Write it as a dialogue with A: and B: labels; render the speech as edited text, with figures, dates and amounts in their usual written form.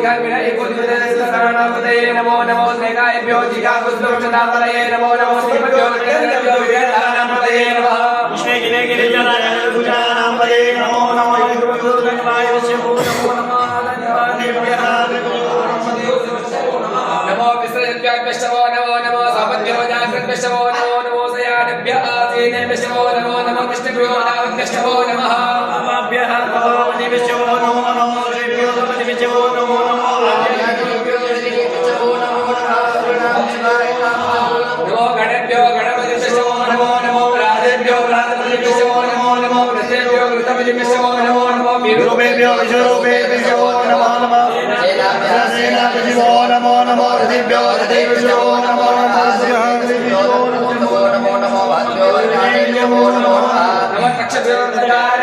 A: जिगामिना एको दिवसनापतये नमो नमो स्नेहाभ्यो जिगाकुस्लोचनापतये नमो नमो श्रीमभ्यो नमो विद्यानापतये नमः कृष्णे गिरे गिरिजनाय पूजानापतये नमो नमो गुरुदेवाय नमो नमो धन्यवादेभ्यः नमो विश्वजत्याभ्यश्चवो नमो नमो सापत्योजाग्रभ्यश्चवो नमो नमो सयानेभ्यः आसीनेभ्यश्चवो नमो नमो कृष्णभ्यो नागभ्यश्चवो नमः अमाभ्यः नमो मणिभ्यश्चवो नमो नमो श्रीभ्यो मणिभ्यश्चवो नमो नमो नमो गणेभ्यो गणपतिभ्यश्चवो नमो नमो राजेभ्यो राजपतिभ्यश्चवो नमो नमो कृतेभ्यो कृतपतिभ्यश्चवो नमो नमो विरूपेभ्यो विश्वरूपेभ्यो नमो नमः सेनापतिभ्यो नमो नमो रतिभ्यो रतिभ्यो नमो नमो नमो नमो नमो नमो नमो नमो नमो नमो नमो नमो